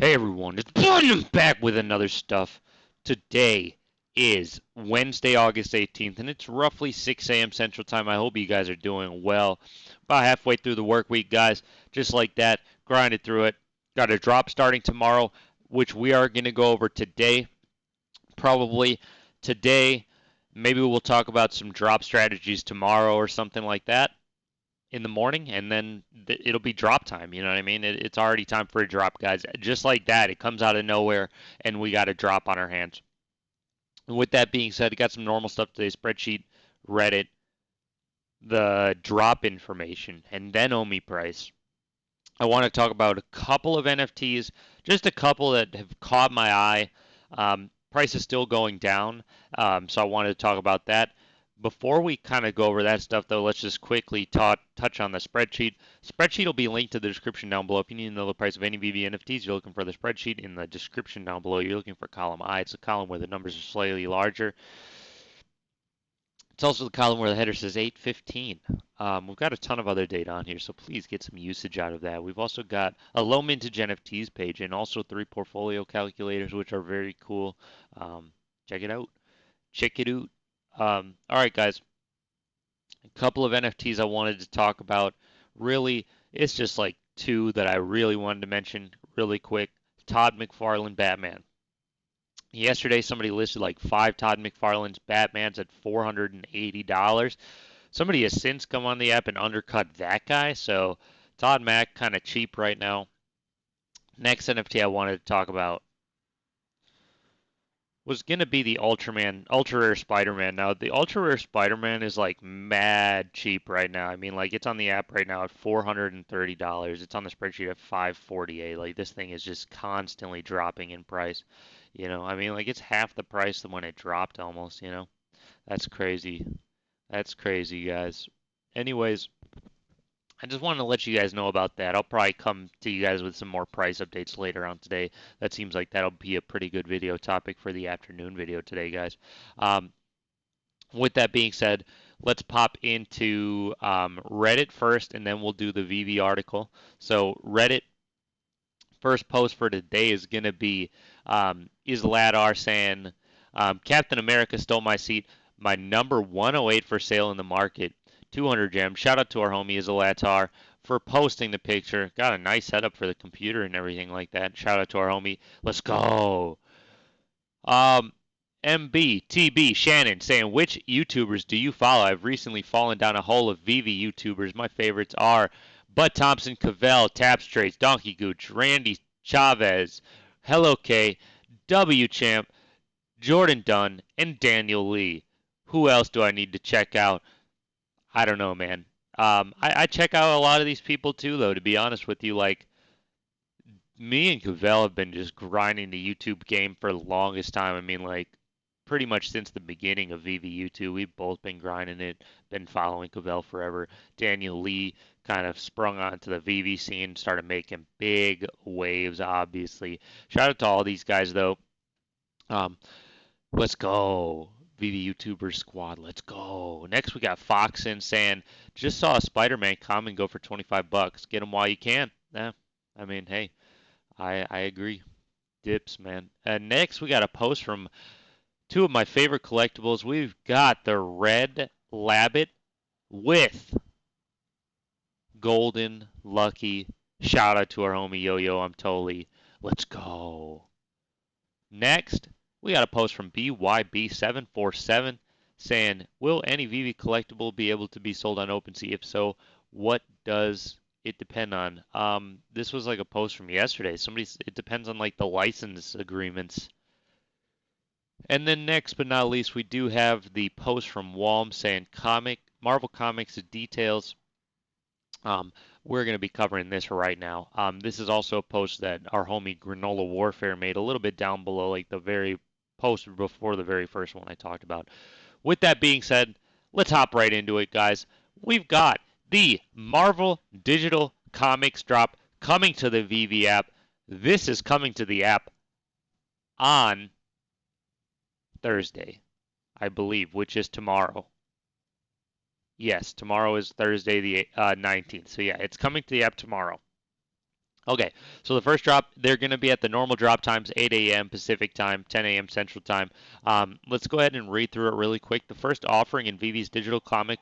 Hey everyone, it's Brandon back with another stuff. Today is Wednesday, August 18th, and it's roughly 6 a.m. Central Time. I hope you guys are doing well. About halfway through the work week, guys. Just like that, grinded through it. Got a drop starting tomorrow, which we are going to go over today. Probably today. Maybe we'll talk about some drop strategies tomorrow or something like that in the morning, and then it'll be drop time. You know what I mean? It's already time for a drop, guys. Just like that, it comes out of nowhere, and we got a drop on our hands. And with that being said, I got some normal stuff today: spreadsheet, Reddit, the drop information, and then Omi price. I want to talk about a couple of NFTs, just a couple that have caught my eye. Price is still going down, so I wanted to talk about that. Before we kind of go over that stuff, though, let's just quickly touch on the spreadsheet. Spreadsheet will be linked to the description down below. If you need to know the price of any Veve NFTs, you're looking for the spreadsheet in the description down below. You're looking for column I. It's a column where the numbers are slightly larger. It's also the column where the header says 815. We've got a ton of other data on here, so please get some usage out of that. We've also got a low mintage NFTs page and also 3 portfolio calculators, which are very cool. Check it out. Check it out. All right, guys. A couple of NFTs I wanted to talk about. Really, it's just like two that I really wanted to mention really quick. Todd McFarlane Batman. Yesterday, somebody listed like 5 Todd McFarlane's Batmans at $480. Somebody has since come on the app and undercut that guy, so Todd Mac kind of cheap right now. Next NFT I wanted to talk about was gonna be the Ultraman, Ultra Rare Spider-Man. Now the Ultra Rare Spider-Man is like mad cheap right now. I mean, like it's on the app right now at $430. It's on the spreadsheet at 548. Like this thing is just constantly dropping in price. I mean, like it's half the price than when it dropped almost. That's crazy. That's crazy, guys. Anyways, I just wanted to let you guys know about that. I'll probably come to you guys with some more price updates later on today. That seems like that'll be a pretty good video topic for the afternoon video today, guys. Um, with that being said, let's pop into Reddit first, and then we'll do the VV article. So Reddit first post for today is going to be is Ladar saying Captain America stole my seat, my number 108 for sale in the market. 200 gems. Shout out to our homie Izalatar for posting the picture. Got a nice setup for the computer and everything like that. Shout out to our homie. Let's go. Um, MB, TB, Shannon saying, which YouTubers do you follow? I've recently fallen down a hole of Veve YouTubers. My favorites are Bud Thompson, Cavell, Tapstraits, Donkey Gooch, Randy Chavez, Hello K, W Champ, Jordan Dunn, and Daniel Lee. Who else do I need to check out? I don't know, man. I check out a lot of these people too, though. To be honest with you, like me and Cavell have been just grinding the YouTube game for the longest time. I mean, like pretty much since the beginning of VVU2, we've both been grinding it, been following Cavell forever. Daniel Lee kind of sprung onto the VV scene, started making big waves, obviously. Shout out to all these guys, though. Um, let's go. VV YouTuber squad, let's go. Next, we got Foxin saying, just saw a Spider-Man come and go for 25 bucks. Get him while you can. Yeah, I mean, hey, I agree. Dips, man. And next, we got a post from two of my favorite collectibles. We've got the Red Labbit with Golden Lucky. Shout out to our homie Yo Yo, I'm totally. Let's go. Next, we got a post from BYB747 saying, will any VV collectible be able to be sold on OpenSea? If so, what does it depend on? This was like a post from yesterday. It depends on like the license agreements. And then next but not least, we do have the post from Walm saying Marvel Comics details. We're going to be covering this right now. This is also a post that our homie Granola Warfare made a little bit down below, like the very post before the very first one I talked about. With that being said, let's hop right into it, guys. We've got the Marvel Digital Comics drop coming to the VV app. This is coming to the app on Thursday, I believe, which is tomorrow. Yes, tomorrow is Thursday the 19th. So yeah, it's coming to the app tomorrow. Okay, so the first drop, they're going to be at the normal drop times, 8 a.m. Pacific time, 10 a.m. Central time. Let's go ahead and read through it really quick. The first offering in Veve's digital comic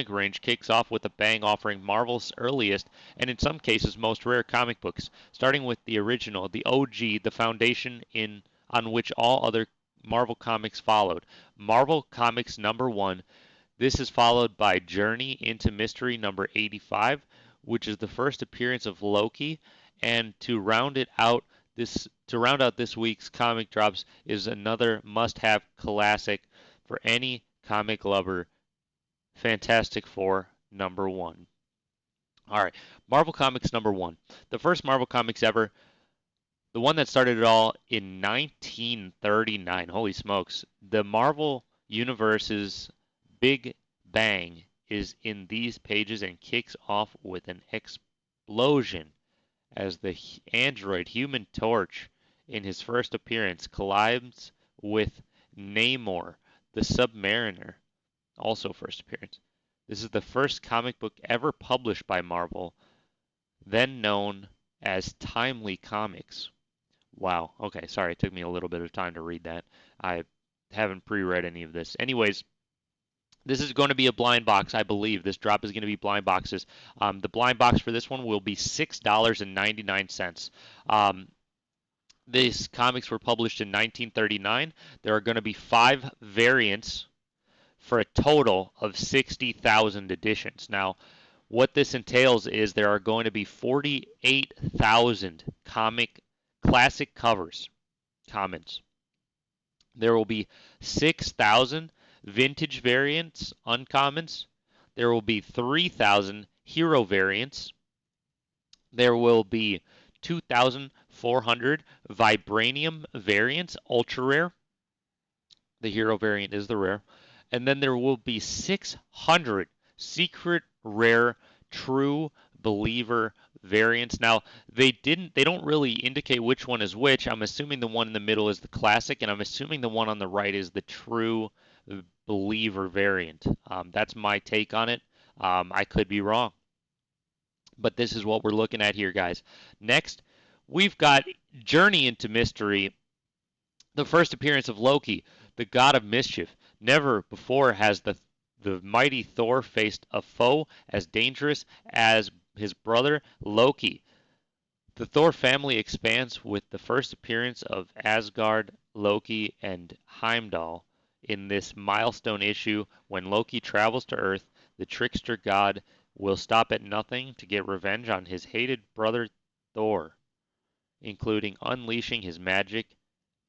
range kicks off with a bang, offering Marvel's earliest and in some cases most rare comic books, starting with the original, the OG, the foundation in on which all other Marvel comics followed. Marvel Comics number 1. This is followed by Journey into Mystery number 85, which is the first appearance of Loki, and to round out this week's comic drops is another must-have classic for any comic lover, Fantastic Four number 1. All right, Marvel Comics number 1. The first Marvel Comics ever, the one that started it all in 1939. Holy smokes. The Marvel Universe's Big Bang is in these pages and kicks off with an explosion as the android Human Torch, in his first appearance, collides with Namor, the Submariner, also first appearance. This is the first comic book ever published by Marvel, then known as Timely Comics. Wow. Okay. Sorry. It took me a little bit of time to read that. I haven't pre-read any of this. Anyways, this is going to be a blind box, I believe. This drop is going to be blind boxes. The blind box for this one will be $6.99. These comics were published in 1939. There are going to be 5 variants for a total of 60,000 editions. Now, what this entails is there are going to be 48,000 comic classic covers, commons. There will be 6,000 vintage variants, uncommons. There will be 3,000 hero variants. There will be 2,400 vibranium variants, ultra rare. The hero variant is the rare. And then there will be 600 secret rare true believer variants. Now, they don't really indicate which one is which. I'm assuming the one in the middle is the classic, and I'm assuming the one on the right is the true believer variant. That's my take on it. I could be wrong, but this is what we're looking at here, guys. Next, we've got Journey into Mystery, the first appearance of Loki, the god of mischief. Never before has the mighty Thor faced a foe as dangerous as his brother Loki. The Thor family expands with the first appearance of Asgard, Loki, and Heimdall in this milestone issue. When Loki travels to Earth, the trickster god will stop at nothing to get revenge on his hated brother Thor, including unleashing his magic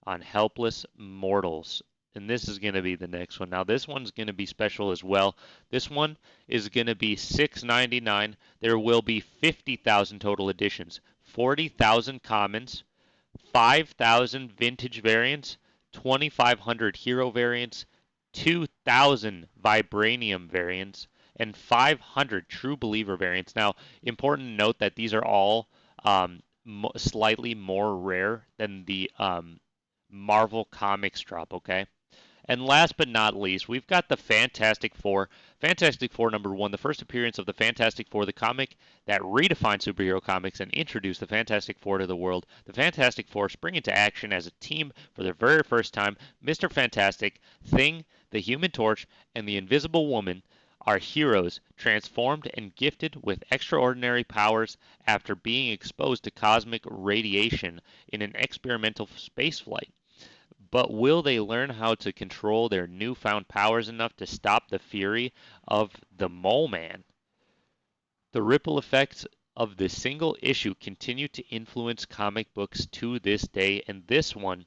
on helpless mortals. And this is going to be the next one. Now, this one's going to be special as well. This one is going to be $6.99. There will be 50,000 total editions, 40,000 commons, 5,000 vintage variants, 2,500 hero variants, 2,000 vibranium variants, and 500 true believer variants. Now, important to note that these are all slightly more rare than the Marvel Comics drop, okay? And last but not least, we've got the Fantastic Four. Fantastic Four number 1, the first appearance of the Fantastic Four, the comic that redefined superhero comics and introduced the Fantastic Four to the world. The Fantastic Four spring into action as a team for their very first time. Mr. Fantastic, Thing, the Human Torch, and the Invisible Woman are heroes transformed and gifted with extraordinary powers after being exposed to cosmic radiation in an experimental spaceflight. But will they learn how to control their newfound powers enough to stop the fury of the Mole Man? The ripple effects of this single issue continue to influence comic books to this day, and this one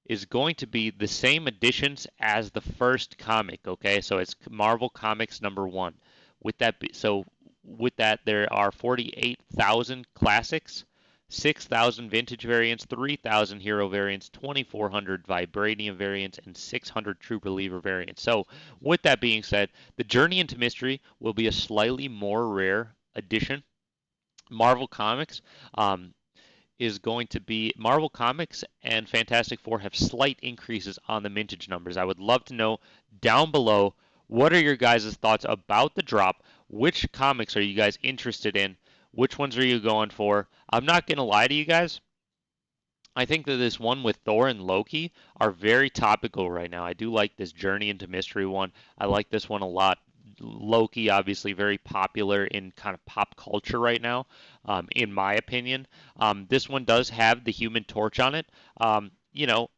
is going to be the same editions as the first comic, okay? So it's Marvel Comics number 1. With that there are 48,000 classics, 6,000 vintage variants, 3,000 hero variants, 2,400 vibranium variants, and 600 true believer variants. So, with that being said, the Journey into Mystery will be a slightly more rare edition. Marvel Comics is going to be Marvel Comics and Fantastic Four have slight increases on the mintage numbers. I would love to know down below, what are your guys' thoughts about the drop? Which comics are you guys interested in? Which ones are you going for? I'm not gonna lie to you guys. I think that this one with Thor and Loki are very topical right now. I do like this Journey into Mystery one. I like this one a lot. Loki, obviously, very popular in kind of pop culture right now, in my opinion. This one does have the Human Torch on it.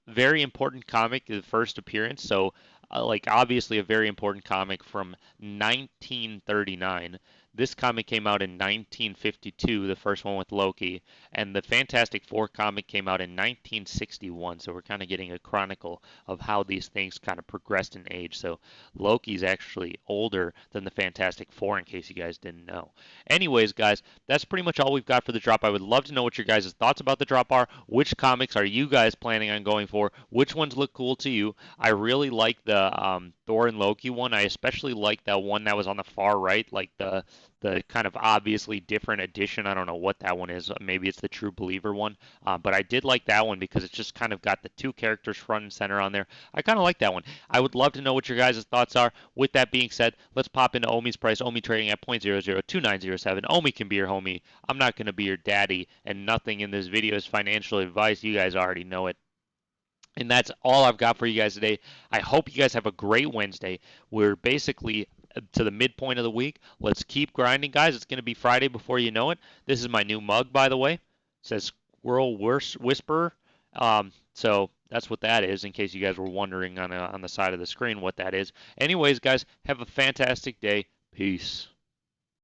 Very important comic, the first appearance. So, like, obviously, a very important comic from 1939. This comic came out in 1952, the first one with Loki, and the Fantastic Four comic came out in 1961. So we're kind of getting a chronicle of how these things kind of progressed in age. So Loki's actually older than the Fantastic Four, in case you guys didn't know. Anyways, guys, that's pretty much all we've got for the drop. I would love to know what your guys' thoughts about the drop are. Which comics are you guys planning on going for? Which ones look cool to you? I really like the Thor and Loki one. I especially like that one that was on the far right, like the kind of obviously different edition. I don't know what that one is. Maybe it's the True Believer one. But I did like that one because it's just kind of got the two characters front and center on there. I kind of like that one. I would love to know what your guys' thoughts are. With that being said, let's pop into Omi's price. Omi trading at 0.002907. Omi can be your homie. I'm not going to be your daddy, and nothing in this video is financial advice. You guys already know it. And that's all I've got for you guys today. I hope you guys have a great Wednesday. We're basically to the midpoint of the week. Let's keep grinding, guys. It's going to be Friday before you know it. This is my new mug, by the way. It says Squirrel Whisperer. So that's what that is, in case you guys were wondering on the side of the screen what that is. Anyways, guys, have a fantastic day. Peace.